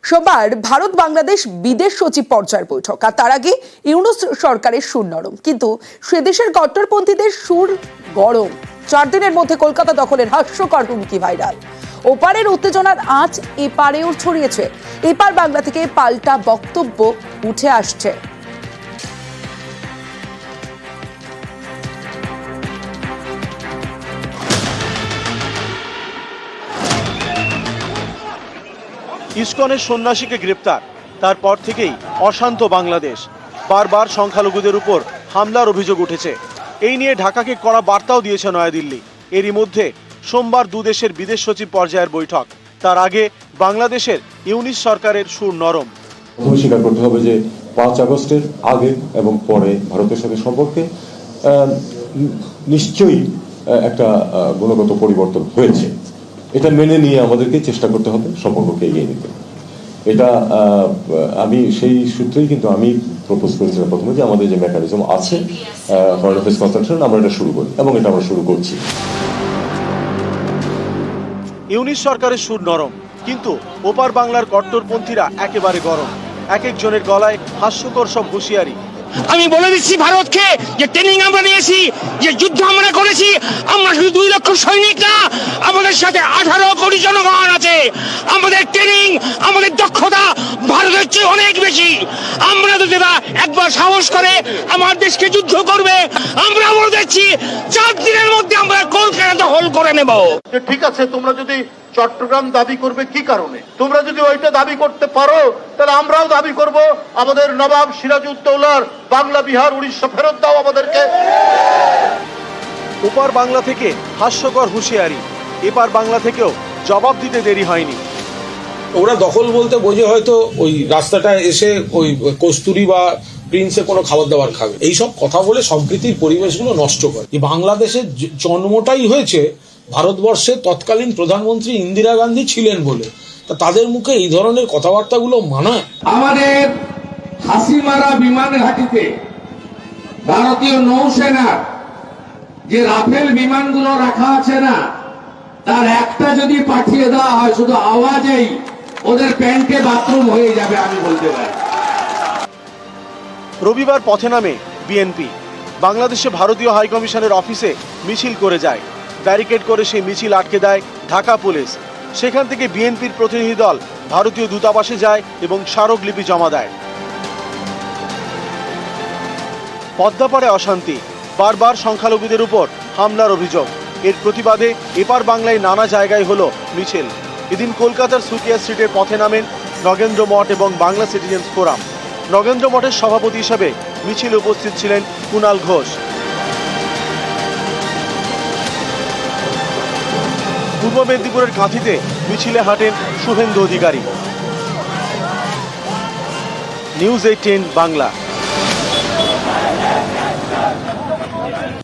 সোমবার ভারত বাংলাদেশ বিদেশ সচিব পর্যায়ের বৈঠক, আর তার আগে ইউনূস সরকারের সুর নরম, কিন্তু সে দেশের কট্টরপন্থীদের সুর গরম। 4 দিনের মধ্যে কলকাতা দখলের হাস্যকর হুমকি ভাইরাল। ওপারের উত্তেজনার আঁচ এপারেও ছড়িয়েছে। এপার বাংলা থেকে পাল্টা বক্তব্য উঠে আসছে। ইসকনের সন্ন্যাসীকে গ্রেপ্তার, তারপর থেকেই অশান্ত বাংলাদেশ। বারবার সংখ্যালঘুদের উপর হামলার অভিযোগ উঠেছে। এই নিয়ে ঢাকাকে কড়া বার্তাও দিয়েছে নয়াদিল্লি। এরই মধ্যে সোমবার দুদেশের বিদেশ সচিব পর্যায়ের বৈঠক। তার আগে বাংলাদেশের ইউনূস সরকারের সুর নরম। স্বীকার করতে হবে যে 5 আগস্টের আগে এবং পরে ভারতের সাথে সম্পর্কে নিশ্চয়ই একটা গুণগত পরিবর্তন হয়েছে। এটা মেনে নিয়ে আমাদেরকে চেষ্টা করতে হবে সম্পর্ককে এগিয়ে নিতে। এটা আমি সেই সূত্রেই কিন্তু আমি প্রপোজ করেছিলাম প্রথমে যে আমাদের যে মেকানিজম আছে ফরেন অ্যাফেয়ার্স কনসালটেশন, আমরা এটা শুরু করি এবং এটা আমরা শুরু করছি। ইউনূস সরকারের সুর নরম, কিন্তু ওপার বাংলার কট্টরপন্থীরা একেবারে গরম। এক একজনের গলায় হাস্যকর সব হুঁশিয়ারি। আমি বলে দিচ্ছি ভারতকে যে ট্রেনিং আমরা নিয়েছি, যে যুদ্ধ আমরা করেছি, আমরা শুধু 2 লক্ষ সৈনিক না, আমাদের সাথে 18 কোটি জনগণ আছে। আমাদের ট্রেনিং, আমাদের দক্ষতা ভারতের চেয়ে অনেক বেশি। আমরা যদি একবার সাহস করে আমার দেশকে যুদ্ধ করবে, আমরা বলে দিচ্ছি 4 দিনের মধ্যে আমরা কলকাতা দখল করে নেব। ঠিক আছে, তোমরা যদি চট্টগ্রাম দাবি করবে কি কারণে, তোমরা যদি ওইটা দাবি করতে পারো তাহলে আমরাও দাবি করব আমাদের নবাব সিরাজউদ্দৌলার বাংলা বিহার উড়িষ্যা ফেরত দাও আমাদেরকে। ওপার বাংলা থেকে হাস্যকর হুঁশিয়ারি, এপার বাংলা থেকেও জবাব দিতে দেরি হয়নি। ওরা দখল বলতে বোঝে হয়তো ওই রাস্তাটায় এসে ওই কস্তুরি বা প্রিন্সে কোনো খাবার দাবার খাবে, এইসব কথা বলে সম্প্রীতির পরিবেশগুলো নষ্ট করে। এই বাংলাদেশের জন্মটাই হয়েছে ভারতবর্ষের তৎকালীন প্রধানমন্ত্রী ইন্দিরা গান্ধী ছিলেন বলে, তা তাদের মুখে এই ধরনের কথাবার্তাগুলো মানায়? আমাদের হাসিমারা বিমান ঘাঁটিতে ভারতীয় নৌসেনার যে রাফেল বিমানগুলো রাখা আছে না, তার একটা যদি পাঠিয়ে দেওয়া হয়, শুধু আওয়াজেই ওদের প্যান্টে বাথরুম হয়ে যাবে, আমি বলতে পারি। রবিবার পথে নামে বিএনপি। বাংলাদেশে ভারতীয় হাইকমিশনের অফিসে মিছিল করে যায়। ব্যারিকেড করে সেই মিছিল আটকে দেয় ঢাকা পুলিশ। সেখান থেকে বিএনপির প্রতিনিধি দল ভারতীয় দূতাবাসে যায় এবং স্মারকলিপি জমা দেয়। পদ্মাপাড়ে অশান্তি, বারবার সংখ্যালঘুদের উপর হামলার অভিযোগ। এর প্রতিবাদে এপার বাংলায় নানা জায়গায় হলো মিছিল। এদিন কলকাতার সুকিয়া স্ট্রিটের পথে নামেন নগেন্দ্র মঠ এবং বাংলা সিটিজেন্স ফোরাম। নগেন্দ্র মঠের সভাপতি হিসেবে মিছিলে উপস্থিত ছিলেন কুণাল ঘোষ। পূর্ব মেদিনীপুরের কাঁথিতে মিছিলে হাঁটেন শুভেন্দু অধিকারী। নিউজ 18 বাংলা।